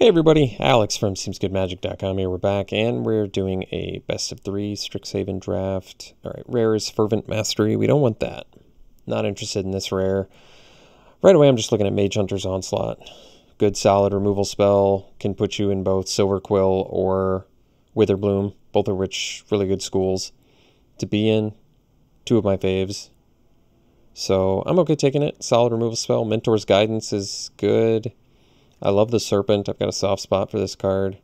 Hey everybody, Alex from SeemsGoodMagic.com here. We're back and we're doing a best of 3 Strixhaven draft. Alright, rare is Fervent Mastery. We don't want that. Not interested in this rare. Right away I'm just looking at Mage Hunter's Onslaught. Good solid removal spell. Can put you in both Silver Quill or Witherbloom, both of which really good schools to be in. Two of my faves. So I'm okay taking it. Solid removal spell. Mentor's Guidance is good. I love the Serpent. I've got a soft spot for this card.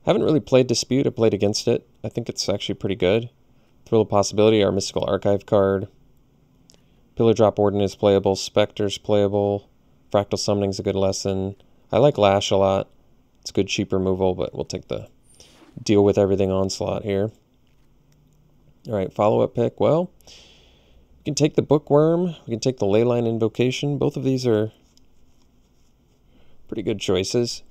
Haven't really played Dispute. I played against it. I think it's actually pretty good. Thrill of Possibility, our Mystical Archive card. Pillar Drop Warden is playable. Spectre's playable. Fractal Summoning's a good lesson. I like Lash a lot. It's good cheap removal, but we'll take the deal with everything Onslaught here. Alright, follow-up pick. Well, we can take the Bookworm. We can take the Leyline Invocation. Both of these are pretty good choices.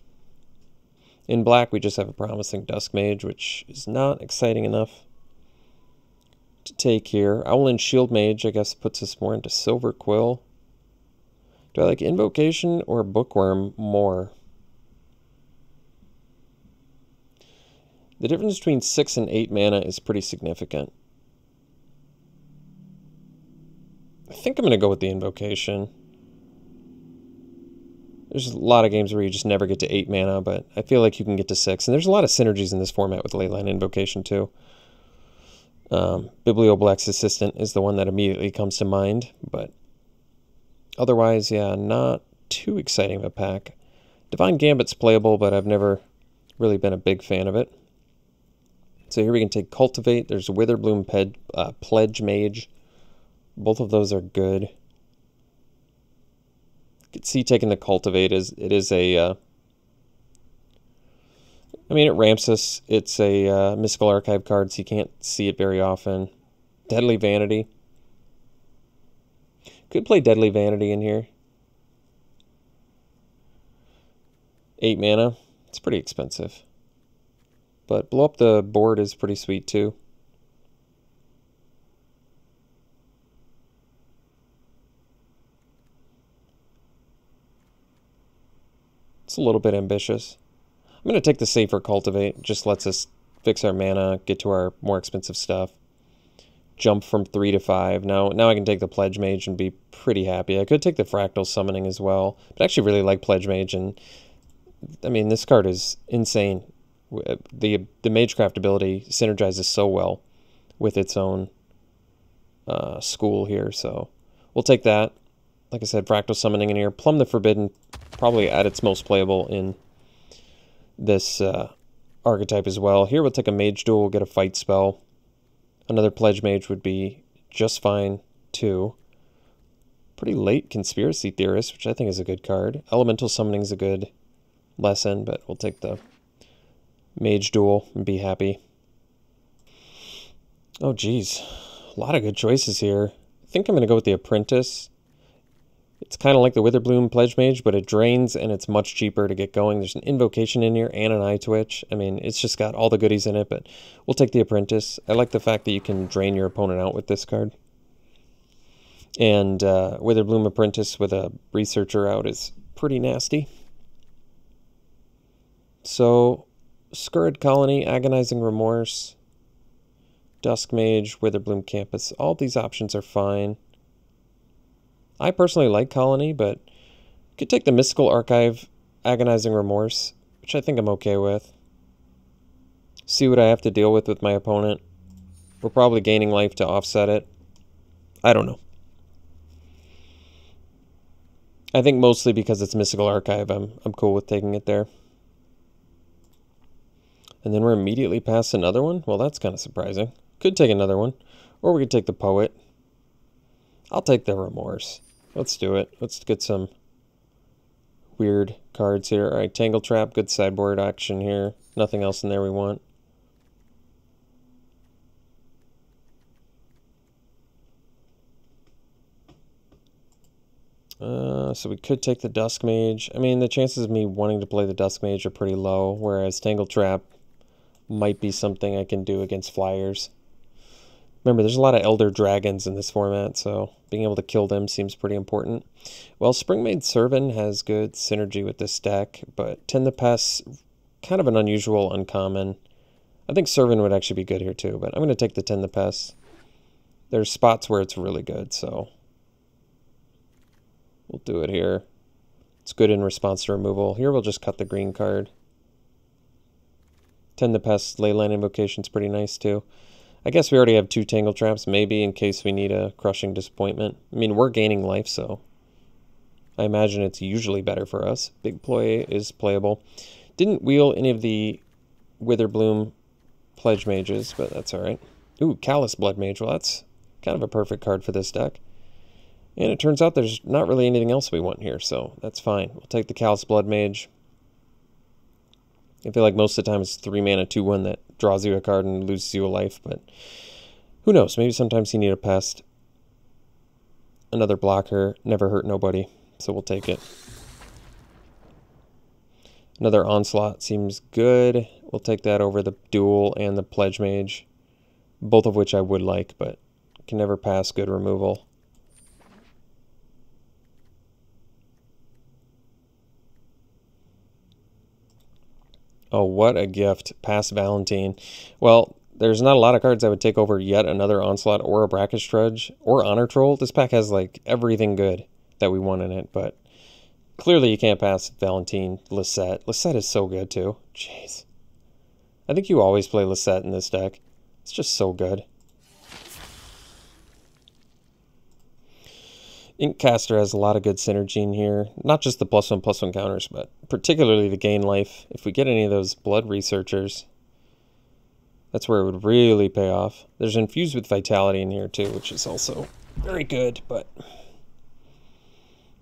In black, we just have a promising Dusk Mage, which is not exciting enough to take here. Owlin Shield Mage, I guess, puts us more into Silver Quill. Do I like Invocation or Bookworm more? The difference between 6 and 8 mana is pretty significant. I think I'm going to go with the Invocation. There's a lot of games where you just never get to 8 mana, but I feel like you can get to 6. And there's a lot of synergies in this format with Leyline Invocation, too. Biblioblex Assistant is the one that immediately comes to mind, but otherwise, yeah, not too exciting of a pack. Divine Gambit's playable, but I've never really been a big fan of it. So here we can take Cultivate. There's Witherbloom Pledge Mage. Both of those are good. You can see taking the Cultivate is a I mean, it ramps us. It's a Mystical Archive card, so you can't see it very often. Deadly Vanity. Could play Deadly Vanity in here. 8 mana. It's pretty expensive. But blow up the board is pretty sweet too. It's a little bit ambitious. I'm going to take the safer Cultivate. It just lets us fix our mana, get to our more expensive stuff. Jump from 3 to 5. Now I can take the Pledge Mage and be pretty happy. I could take the Fractal Summoning as well. But I actually really like Pledge Mage. And I mean, this card is insane. The Magecraft ability synergizes so well with its own school here. So we'll take that. Like I said, Fractal Summoning in here. Plumb the Forbidden, probably at its most playable in this archetype as well. Here we'll take a Mage Duel, we'll get a Fight spell. Another Pledge Mage would be just fine too. Pretty late Conspiracy Theorist, which I think is a good card. Elemental Summoning is a good lesson, but we'll take the Mage Duel and be happy. Oh geez, a lot of good choices here. I think I'm going to go with the Apprentice. It's kind of like the Witherbloom Pledge Mage, but it drains and it's much cheaper to get going. There's an Invocation in here and an Eye Twitch. I mean, it's just got all the goodies in it, but we'll take the Apprentice. I like the fact that you can drain your opponent out with this card. And Witherbloom Apprentice with a Researcher out is pretty nasty. So, Scurrid Colony, Agonizing Remorse, Dusk Mage, Witherbloom Campus. All these options are fine. I personally like Colony, but you could take the Mystical Archive, Agonizing Remorse, which I think I'm okay with. See what I have to deal with my opponent. We're probably gaining life to offset it. I don't know. I think mostly because it's Mystical Archive, I'm cool with taking it there. And then we're immediately past another one? Well, that's kind of surprising. Could take another one. Or we could take the Poet. I'll take the Remorse. Let's do it. Let's get some weird cards here. Alright, Tangle Trap, good sideboard action here. Nothing else in there we want. So we could take the Dusk Mage. I mean, the chances of me wanting to play the Dusk Mage are pretty low, whereas Tangle Trap might be something I can do against Flyers. Remember, there's a lot of Elder Dragons in this format, so being able to kill them seems pretty important. Well, Springmade Servant has good synergy with this deck, but Tend the Pest, kind of an unusual, uncommon. I think Servant would actually be good here too, but I'm going to take the Tend the Pest. There's spots where it's really good, so we'll do it here. It's good in response to removal. Here we'll just cut the green card. Tend the Pest Leyline Invocation's pretty nice too. I guess we already have 2 Tangle Traps, maybe in case we need a Crushing Disappointment. I mean, we're gaining life, so I imagine it's usually better for us. Big Play is playable. Didn't wheel any of the Witherbloom Pledge Mages, but that's alright. Ooh, Callous Blood Mage. Well, that's kind of a perfect card for this deck. And it turns out there's not really anything else we want here, so that's fine. We'll take the Callous Blood Mage. I feel like most of the time it's 3 mana 2/1 that draws you a card and loses you a life, but who knows? Maybe sometimes you need a Pest. Another blocker, never hurt nobody, so we'll take it. Another Onslaught seems good. We'll take that over the Duel and the Pledge Mage, both of which I would like, but can never pass good removal. Oh, what a gift. Pass Valentine. Well, there's not a lot of cards I would take over yet another Onslaught or a Brackish Trudge or Honor Troll. This pack has like everything good that we want in it, but clearly you can't pass Valentine. Lisette. Lisette is so good too. Jeez. I think you always play Lisette in this deck. It's just so good. Inkcaster has a lot of good synergy in here. Not just the +1/+1 counters, but particularly the gain life. If we get any of those Blood Researchers, that's where it would really pay off. There's Infused with Vitality in here too, which is also very good, but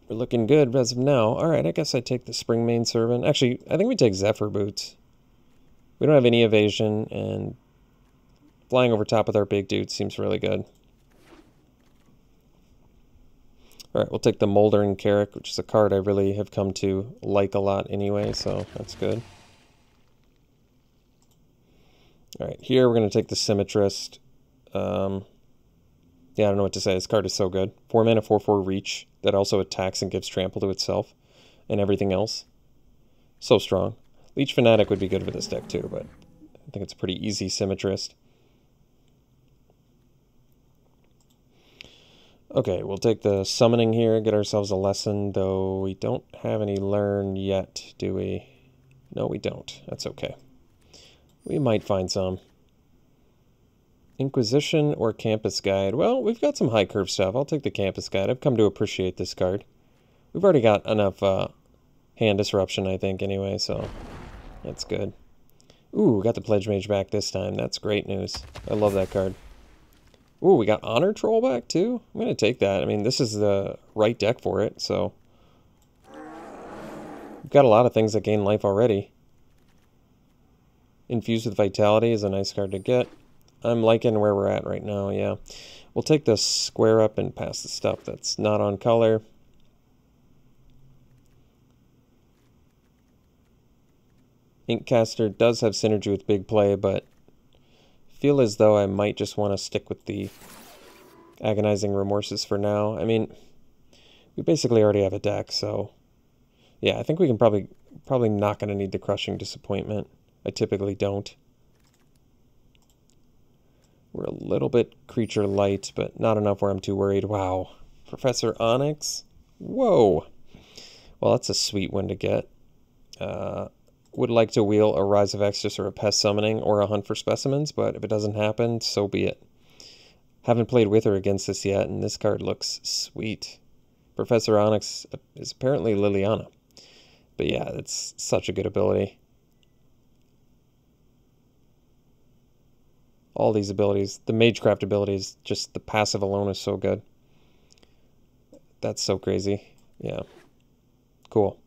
we're looking good as of now. Alright, I guess I take the Springmane Servant. Actually, I think we take Zephyr Boots. We don't have any evasion, and flying over top with our big dude seems really good. Alright, we'll take the Moldering Carrick, which is a card I really have come to like a lot anyway, so that's good. Alright, here we're going to take the Symmetrist. Yeah, I don't know what to say. This card is so good. 4 mana, 4/4 Reach that also attacks and gives trample to itself and everything else. So strong. Leech Fanatic would be good for this deck too, but I think it's a pretty easy Symmetrist. Okay, we'll take the Summoning here, get ourselves a lesson, though we don't have any learn yet, do we? No, we don't. That's okay. We might find some. Inquisition or Campus Guide? Well, we've got some high curve stuff. I'll take the Campus Guide. I've come to appreciate this card. We've already got enough hand disruption, I think, anyway, so that's good. Ooh, got the Pledge Mage back this time. That's great news. I love that card. Ooh, we got Honor Troll back too? I'm going to take that. I mean, this is the right deck for it, so we've got a lot of things that gain life already. Infused with Vitality is a nice card to get. I'm liking where we're at right now, yeah. We'll take the square up and pass the stuff that's not on color. Inkcaster does have synergy with Big Play, but feel as though I might just want to stick with the Agonizing Remorses for now. I mean, we basically already have a deck, so yeah, I think we can probably not going to need the Crushing Disappointment. I typically don't. We're a little bit creature light, but not enough where I'm too worried. Wow. Professor Onyx? Whoa. Well, that's a sweet one to get. Would like to wheel a Rise of Exodus or a Pest Summoning or a Hunt for Specimens, but if it doesn't happen, so be it. Haven't played with or against this yet, and this card looks sweet. Professor Onyx is apparently Liliana. But yeah, it's such a good ability. All these abilities, the Magecraft abilities, just the passive alone is so good. That's so crazy. Yeah. Cool.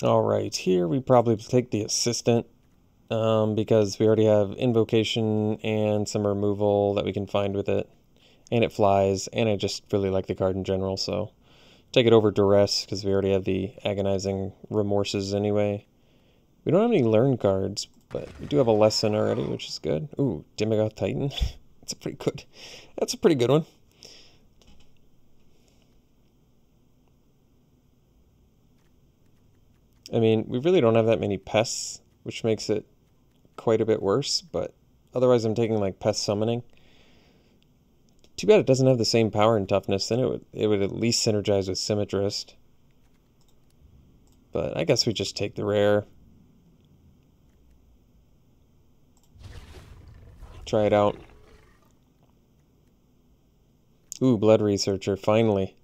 Alright, here we probably take the Assistant because we already have Invocation and some removal that we can find with it. And it flies, and I just really like the card in general, so take it over Duress because we already have the Agonizing Remorses anyway. We don't have any learn cards, but we do have a lesson already, which is good. Ooh, Demigod Titan. That's a pretty good. That's a pretty good one. I mean, we really don't have that many pests, which makes it quite a bit worse, but otherwise I'm taking like pest summoning. Too bad it doesn't have the same power and toughness. Then it would at least synergize with Symmetrist. But I guess we just take the rare. Try it out. Ooh, Blood Researcher, finally.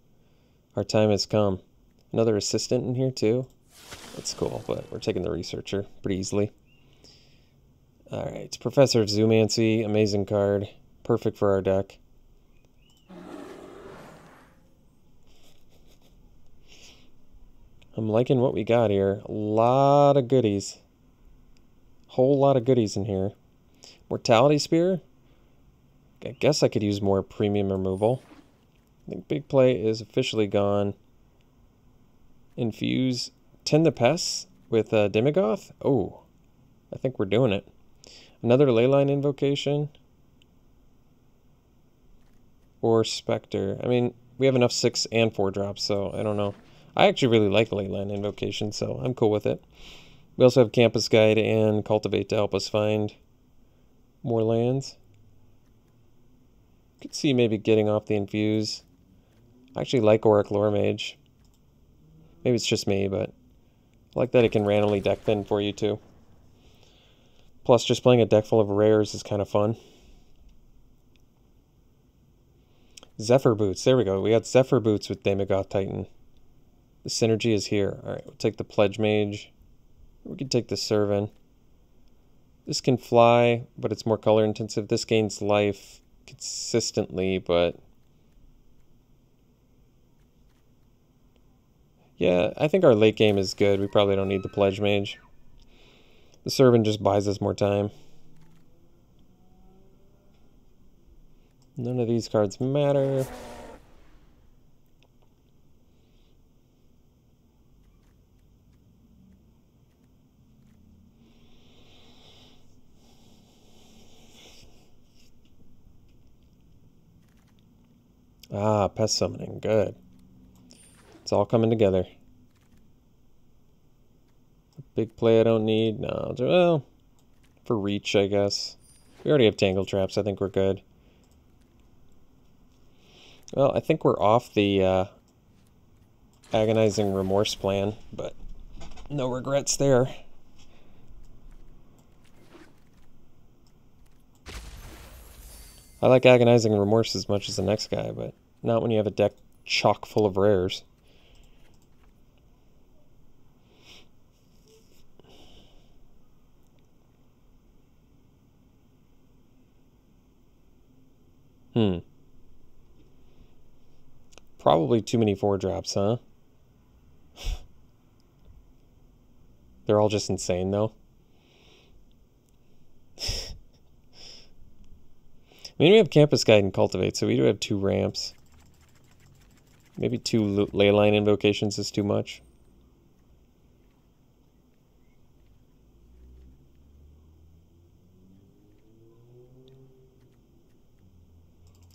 Our time has come. Another assistant in here too. That's cool, but we're taking the Researcher pretty easily. Alright, Professor of Zoomancy, amazing card. Perfect for our deck. I'm liking what we got here. A lot of goodies. Whole lot of goodies in here. Mortality Spear. I guess I could use more premium removal. I think Big Play is officially gone. Infuse Tend the Pests with Demigoth. Oh, I think we're doing it. Another Leyline Invocation. Or Spectre. I mean, we have enough 6 and 4 drops, so I don't know. I actually really like Leyline Invocation, so I'm cool with it. We also have Campus Guide and Cultivate to help us find more lands. Could see maybe getting off the Infuse. I actually like Auric Lore Mage. Maybe it's just me, but I like that it can randomly deck thin for you too. Plus, just playing a deck full of rares is kind of fun. Zephyr Boots. There we go. We got Zephyr Boots with Demigod Titan. The synergy is here. Alright, we'll take the Pledge Mage. We can take the Servant. This can fly, but it's more color intensive. This gains life consistently, but yeah, I think our late game is good. We probably don't need the Pledge Mage. The Servant just buys us more time. None of these cards matter. Ah, Pest Summoning. Good. It's all coming together. Big Play I don't need. No, well, for reach, I guess. We already have Tangle Traps. I think we're good. Well, I think we're off the Agonizing Remorse plan, but no regrets there. I like Agonizing Remorse as much as the next guy, but not when you have a deck chock full of rares. Probably too many 4-drops, huh? They're all just insane, though. I mean, we have Campus Guide and Cultivate, so we do have 2 ramps. Maybe 2 Leyline Invocations is too much.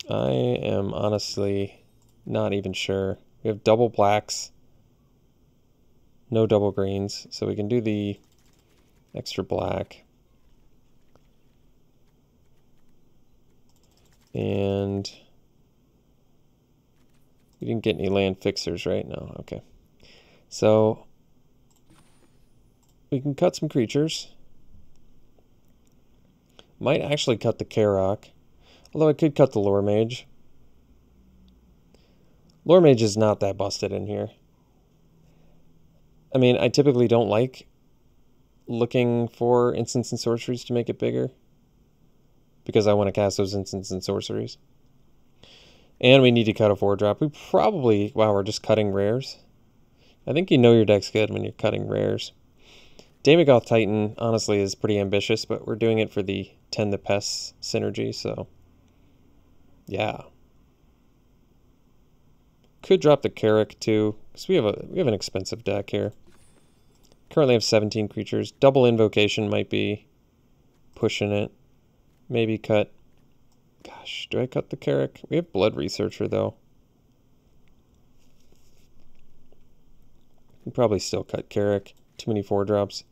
I am honestly not even sure. We have double blacks, no double greens, so we can do the extra black. And we didn't get any land fixers, right? No, okay. So we can cut some creatures. Might actually cut the Karok, although I could cut the Lore Mage. Lore Mage is not that busted in here. I mean, I typically don't like looking for instants and sorceries to make it bigger, because I want to cast those instants and sorceries. And we need to cut a 4-drop. We probably... Wow, we're just cutting rares. I think you know your deck's good when you're cutting rares. Demigoth Titan, honestly, is pretty ambitious, but we're doing it for the Tend the Pests synergy, so... Yeah. Could drop the Carrick, too, because we have an expensive deck here. Currently have 17 creatures. Double invocation might be pushing it. Maybe cut. Gosh, do I cut the Carrick? We have Blood Researcher, though. We'd probably still cut Carrick. Too many 4-drops.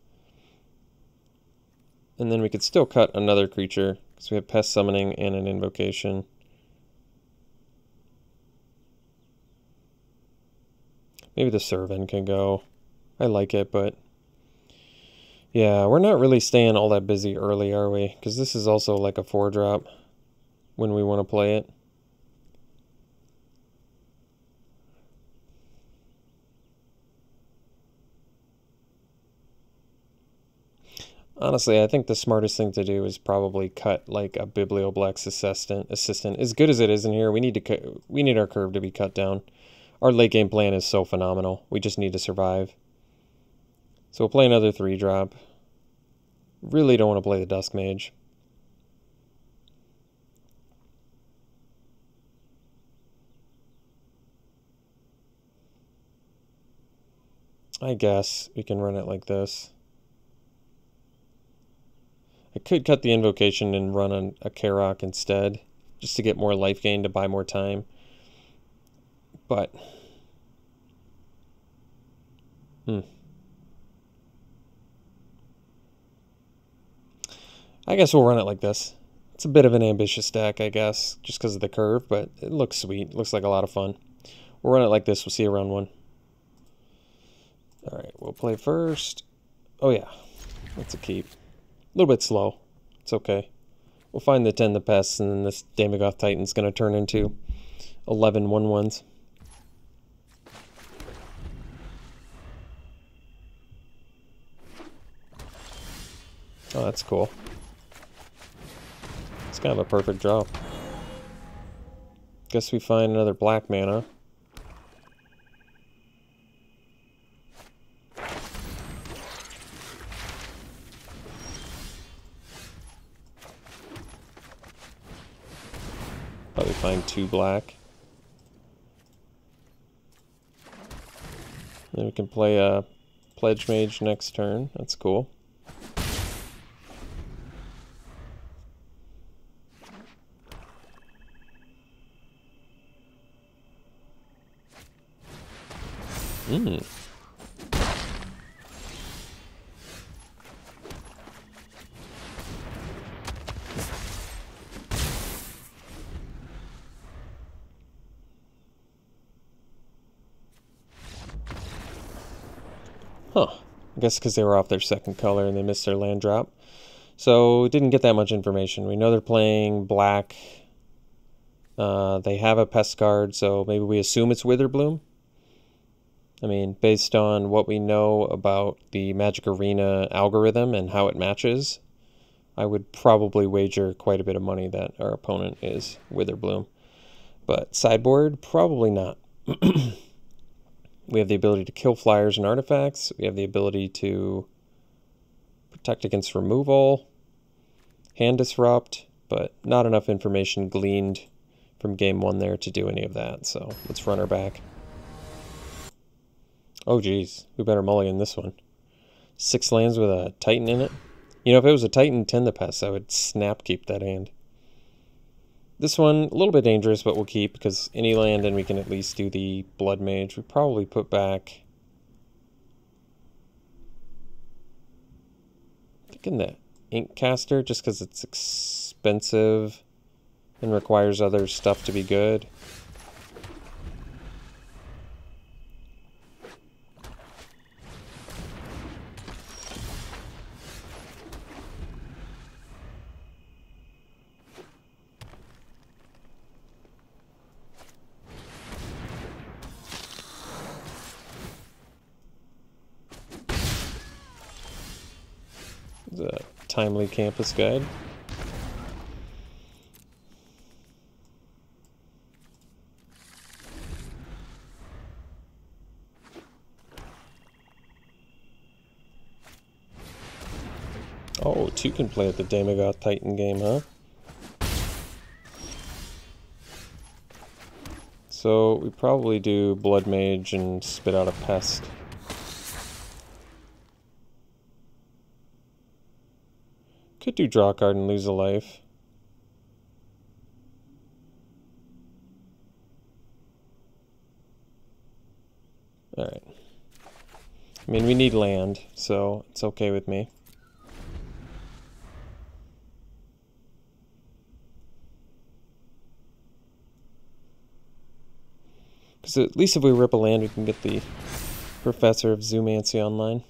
And then we could still cut another creature, because we have Pest Summoning and an Invocation. Maybe the Servant can go. I like it, but... yeah, we're not really staying all that busy early, are we? Because this is also like a 4-drop when we want to play it. Honestly, I think the smartest thing to do is probably cut like a Biblioblex assistant. As good as it is in here, we need our curve to be cut down. Our late game plan is so phenomenal. We just need to survive. So we'll play another 3-drop. Really don't want to play the Dusk Mage. I guess we can run it like this. I could cut the Invocation and run a Karok instead, just to get more life gain to buy more time. But... I guess we'll run it like this. It's a bit of an ambitious deck, I guess, just because of the curve, but it looks sweet. It looks like a lot of fun. We'll run it like this. We'll see you round 1. Alright, we'll play first. Oh yeah, that's a keep. A little bit slow. It's okay. We'll find the 10 the Pests, and then this Daemogoth Titan's going to turn into 11 1/1s. Oh, that's cool. It's kind of a perfect draw. Guess we find another black mana. Probably find 2 black. Then we can play a Pledge Mage next turn. That's cool. Huh. I guess because they were off their second color and they missed their land drop. So didn't get that much information. We know they're playing black. They have a Pest card, so maybe we assume it's Witherbloom. I mean, based on what we know about the Magic Arena algorithm and how it matches, I would probably wager quite a bit of money that our opponent is Witherbloom. But sideboard, probably not. We have the ability to kill flyers and artifacts. We have the ability to protect against removal, hand disrupt, but not enough information gleaned from game 1 there to do any of that. So let's run her back. Oh geez, we better mulligan this one. 6 lands with a Titan in it. You know, if it was a Titan 10 the Pest, I would snap keep that hand. This one, a little bit dangerous, but we'll keep, because any land and we can at least do the Blood Mage. We probably put back... I'm thinking the Ink Caster, just because it's expensive and requires other stuff to be good. The timely campus guide. Oh, 2 can play at the Daemogoth Titan game, huh? So we probably do Blood Mage and spit out a Pest. Could do draw a card and lose a life. Alright. I mean, we need land, so it's okay with me. Because at least if we rip a land, we can get the Professor of Zoomancy online.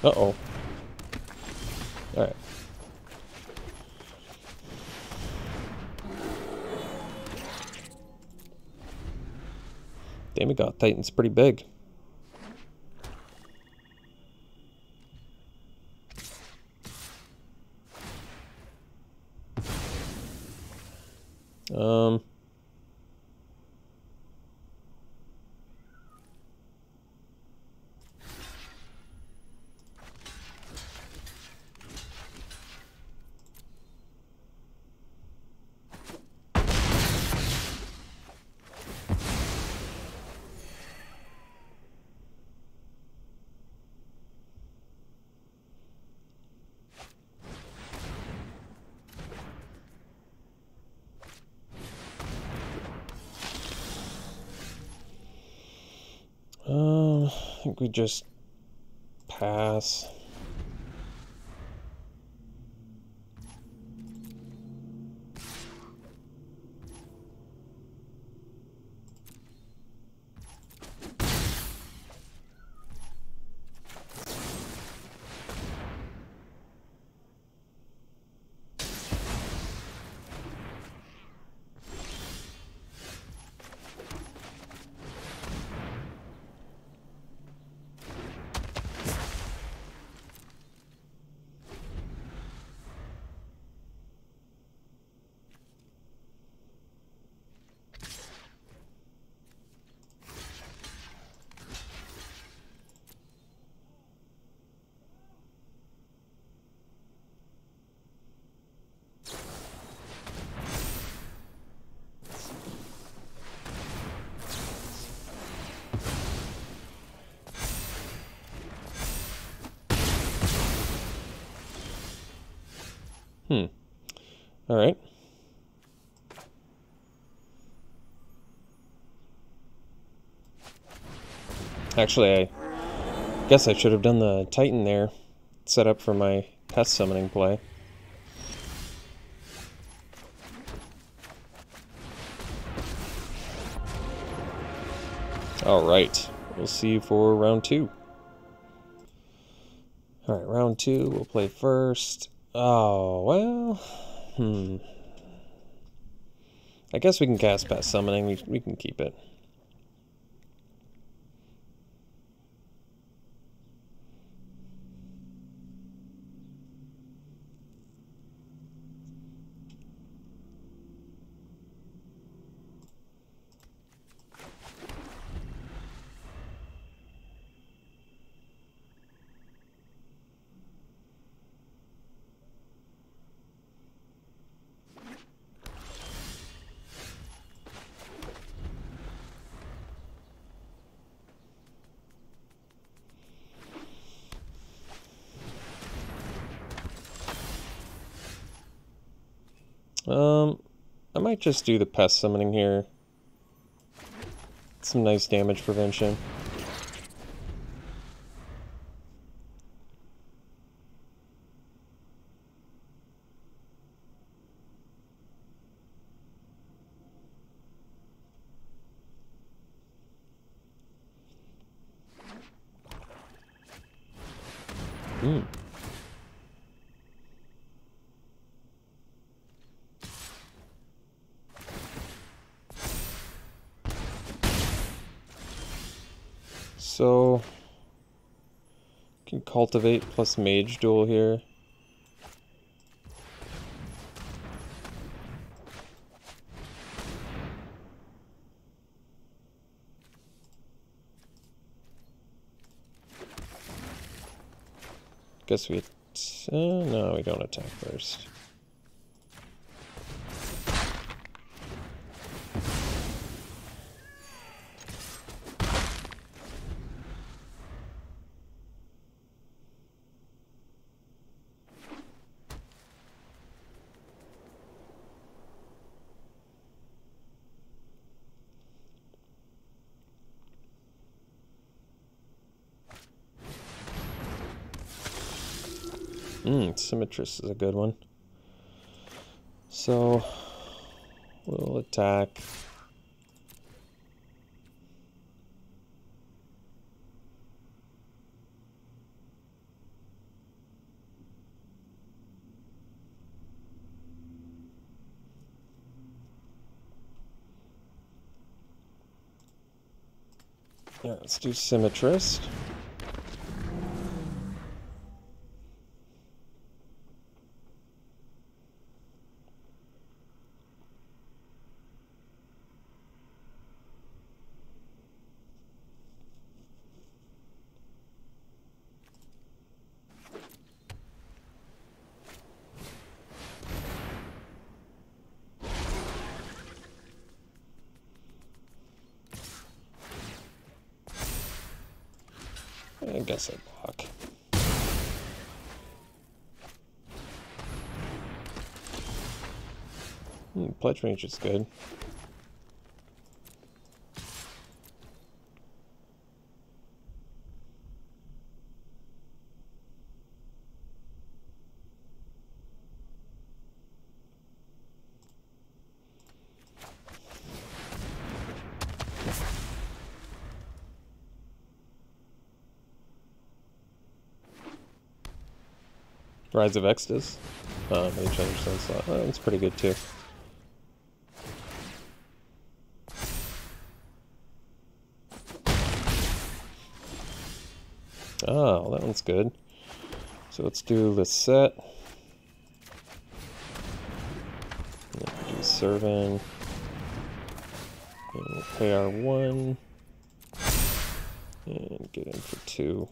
Uh-oh. Alright. Damn, we got Titan's pretty big. I think we just pass. All right. Actually, I guess I should have done the Titan there, set up for my Pest summoning play. All right. We'll see you for round 2. All right, round 2. We'll play first. Oh, well... I guess we can cast Pest Summoning. We can keep it. I might just do the Pest Summoning here. Some nice damage prevention. So, can cultivate plus mage duel here. Guess we... no, we don't attack first. Symmetrist is a good one. So, we'll attack. Yeah, let's do Symmetrist. I guess I block. Pledge range is good. Rise of Exodus. Mage Understand Slot. That one's pretty good too. Oh, that one's good. So let's do Lisette. Do Servant. And we'll pay our 1. And get in for 2.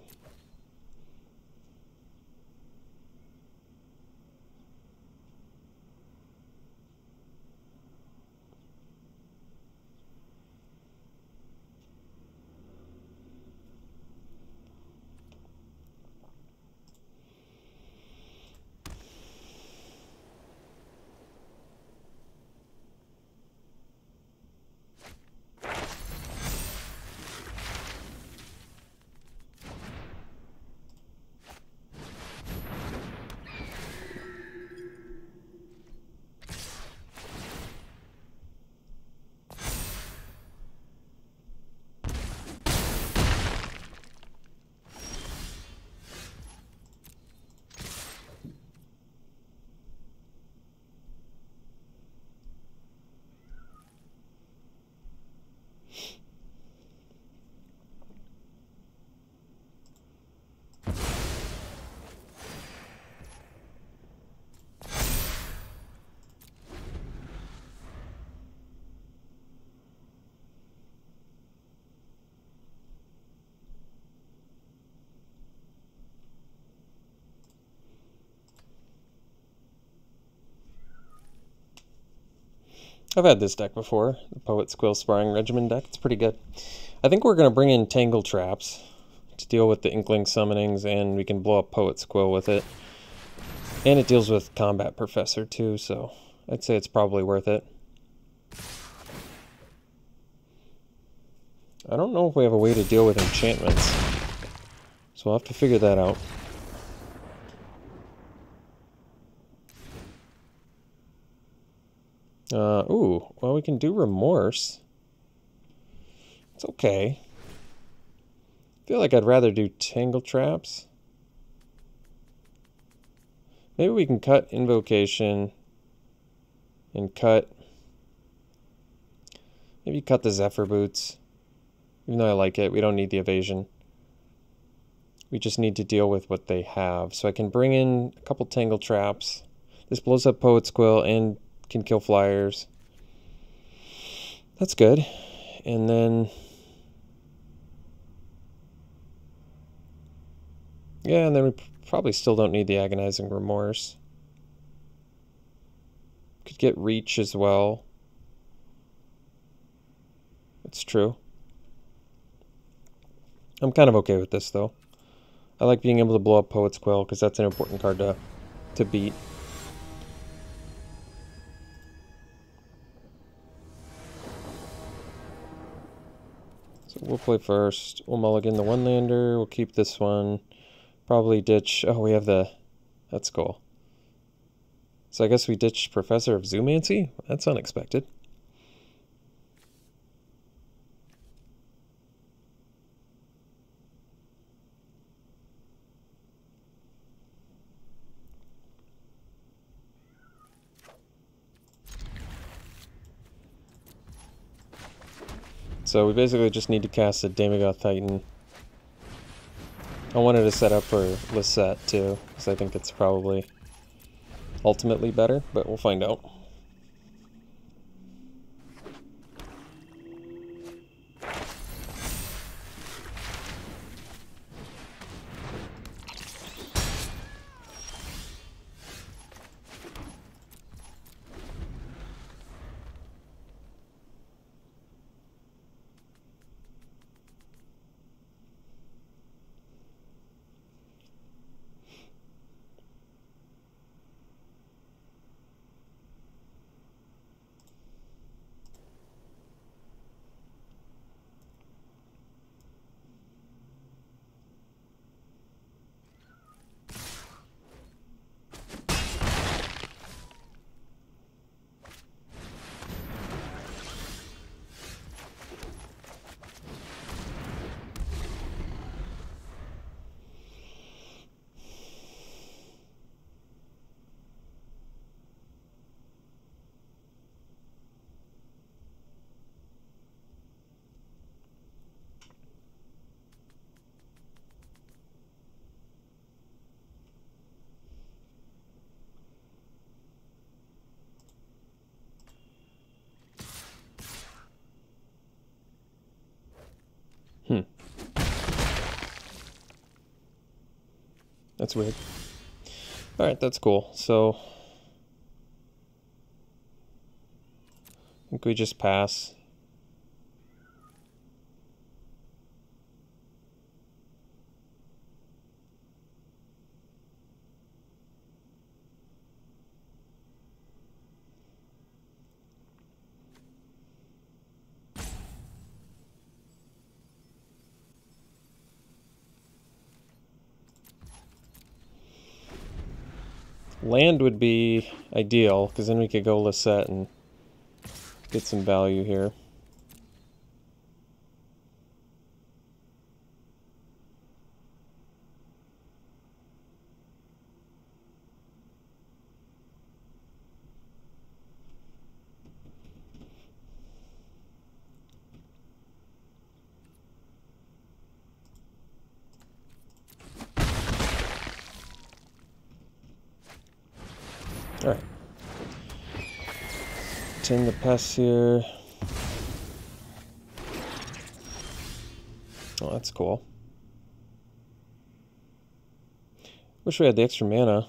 I've had this deck before, the Poet's Quill Sparring Regimen deck. It's pretty good. I think we're going to bring in Tangle Traps to deal with the Inkling summonings, and we can blow up Poet's Quill with it. And it deals with Combat Professor too, so I'd say it's probably worth it. I don't know if we have a way to deal with enchantments, so we'll have to figure that out. Ooh, well, we can do Remorse. It's okay. I feel like I'd rather do Tangle Traps. Maybe we can cut Invocation and cut... Maybe cut the Zephyr Boots. Even though I like it, we don't need the evasion. We just need to deal with what they have. So I can bring in a couple Tangle Traps. This blows up Poet's Quill and can kill flyers. That's good. And then Yeah, and then we probably still don't need the Agonizing Remorse. Could get Reach as well. It's true. I'm kind of okay with this, though. I like being able to blow up Poet's Quill, because that's an important card to beat. So we'll play first. We'll mulligan the one-lander. We'll keep this one. Probably ditch... Oh, we have the... That's cool. So I guess we ditched Professor of Zoomancy? That's unexpected. So we basically just need to cast a Daemogoth Titan. I wanted to set up for Lisette too, because I think it's probably ultimately better, but we'll find out. That's weird. Alright, that's cool. So I think we just pass. Land would be ideal, because then we could go Lisette and get some value here. Alright. Tin the Pest here. Oh, that's cool. Wish we had the extra mana.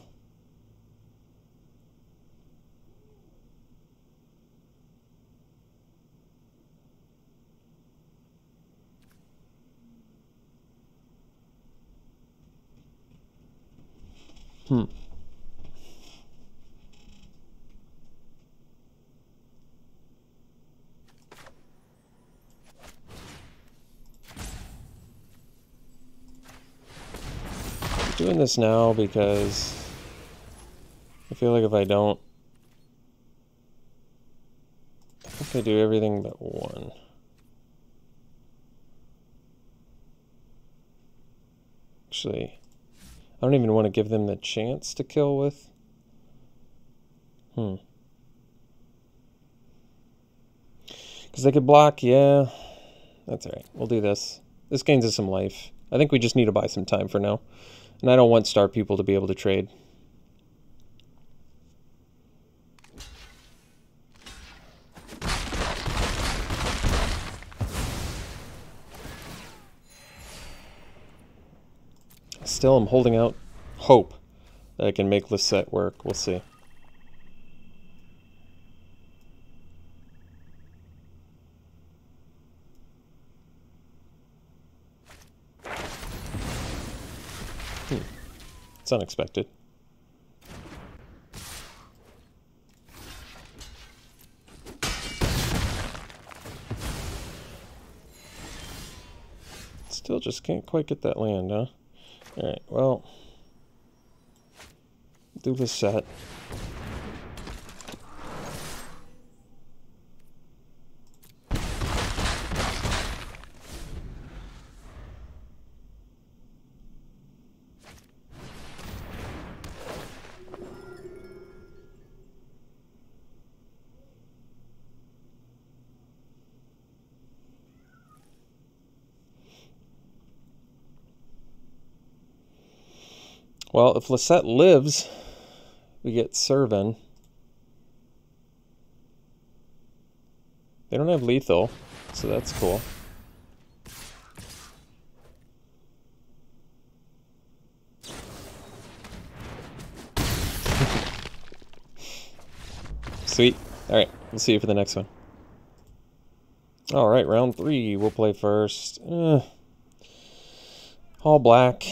Doing this now because I feel like if I don't, I think I do everything but one. Actually, I don't even want to give them the chance to kill with. Because they could block, yeah. That's alright. We'll do this. This gains us some life. I think we just need to buy some time for now. And I don't want star people to be able to trade. Still, I'm holding out hope that I can make Lisette work. We'll see. It's unexpected. Still just can't quite get that land, huh? Alright, well, do the set. Well, if Lisette lives, we get Servan. They don't have lethal, so that's cool. Sweet. Alright, we'll see you for the next one. Alright, round 3. We'll play first. All black.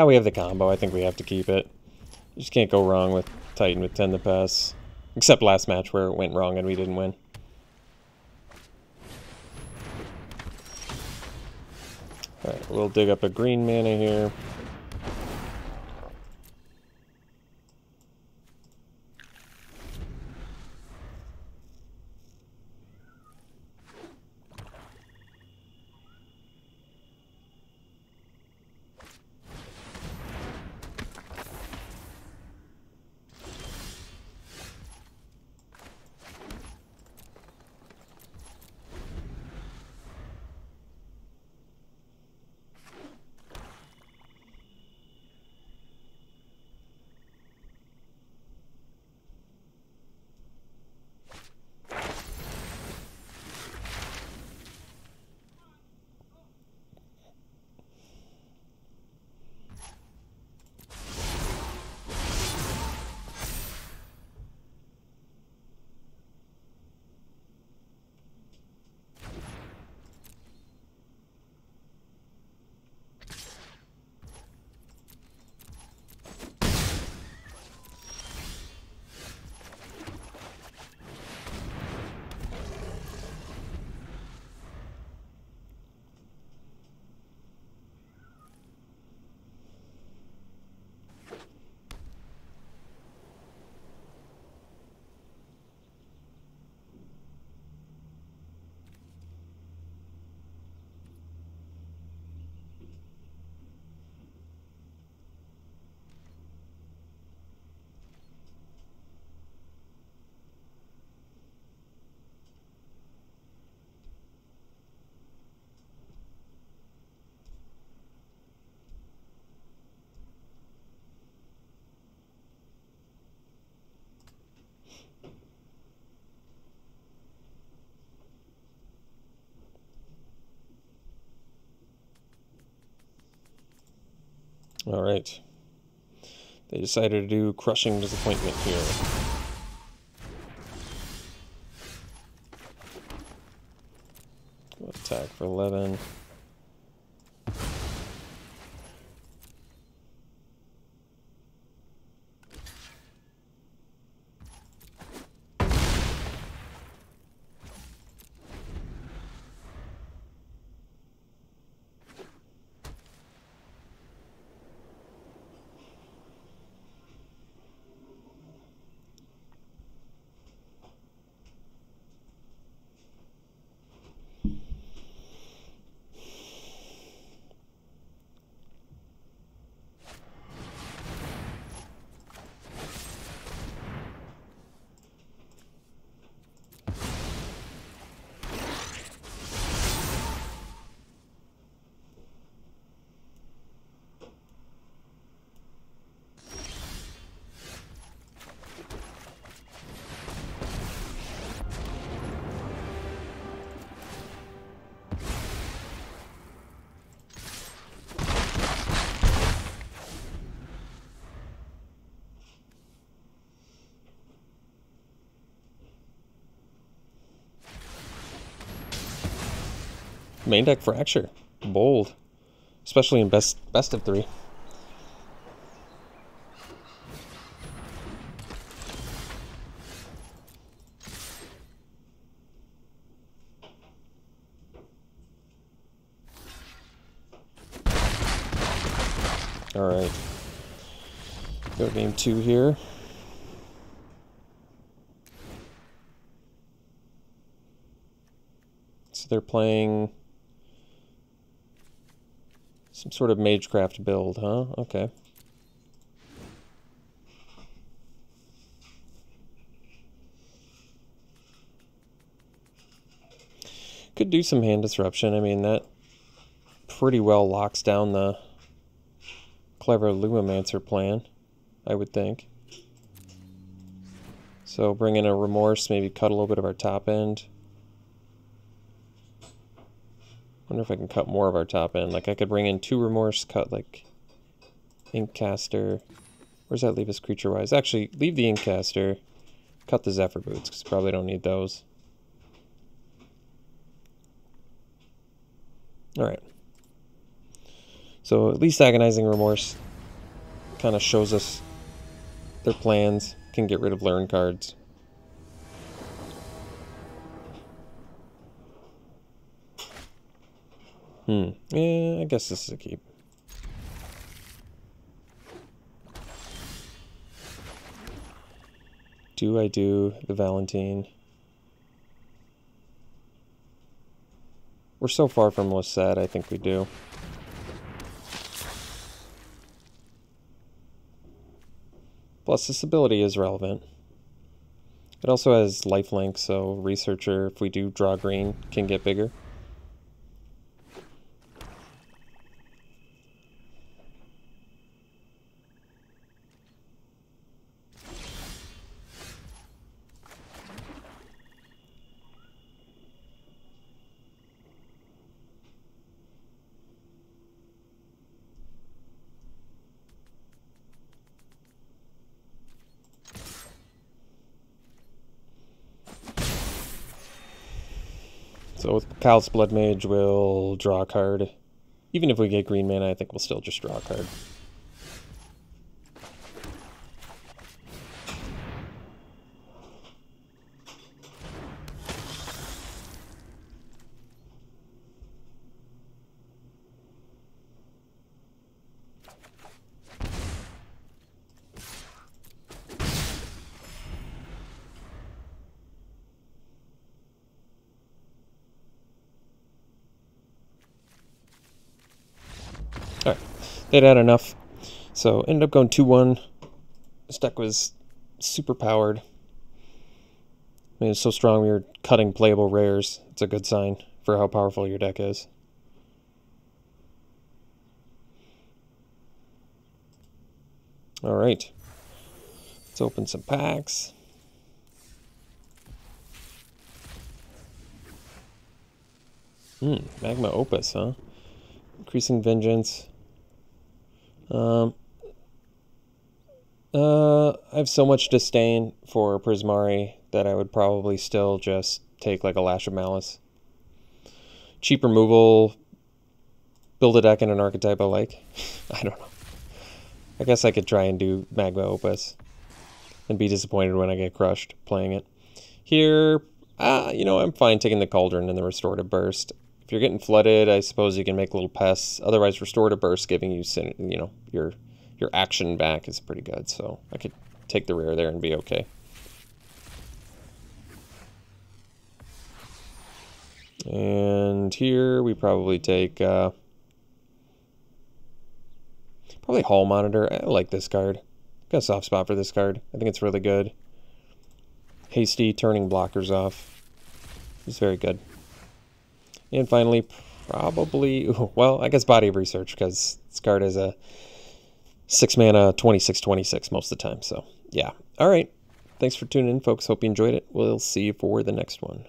We have the combo. I think we have to keep it. You just can't go wrong with Titan with 10 to pass. Except last match where it went wrong and we didn't win. Alright, we'll dig up a green mana here. Alright. They decided to do Crushing Disappointment here. Attack for 11. Main deck Fracture. Bold. Especially in best of 3. Alright. Go game 2 here. So they're playing some sort of Magecraft build, huh? Okay. Could do some hand disruption. I mean, that pretty well locks down the Clever Luomancer plan, I would think. So bring in a Remorse, maybe cut a little bit of our top end. Wonder if I can cut more of our top end. Like I could bring in 2 Remorse, cut like Inkcaster. Where's that leave us creature-wise? Actually, leave the Inkcaster, cut the Zephyr Boots, because probably don't need those. Alright. So at least Agonizing Remorse kind of shows us their plans, can get rid of learn cards. Yeah, I guess this is a keep. Do I do the Valentine? We're so far from Lisette, I think we do. Plus, this ability is relevant. It also has lifelink, so Researcher, if we do draw green, can get bigger. So with Callous Blood Mage, we'll draw a card. Even if we get green mana, I think we'll still just draw a card. Alright, they'd had enough, so ended up going 2-1. This deck was super powered. I mean, it's so strong we were cutting playable rares. It's a good sign for how powerful your deck is. Alright, let's open some packs. Magma Opus, huh? Increasing Vengeance. I have so much disdain for Prismari that I would probably still just take like a Lash of Malice. Cheap removal, build a deck in an archetype I like. I don't know. I guess I could try and do Magma Opus and be disappointed when I get crushed playing it. Here, you know, I'm fine taking the Cauldron and the Restorative Burst. If you're getting flooded, I suppose you can make little pests. Otherwise, Restorative Burst giving you, you know, your action back is pretty good. So I could take the rare there and be okay. And here we probably take probably Hall Monitor. I like this card. Got a soft spot for this card. I think it's really good. Hasty, turning blockers off. It's very good. And finally, probably, well, I guess Body of Research, because this card is a 6-mana 26/26 most of the time. So, yeah. All right. Thanks for tuning in, folks. Hope you enjoyed it. We'll see you for the next one.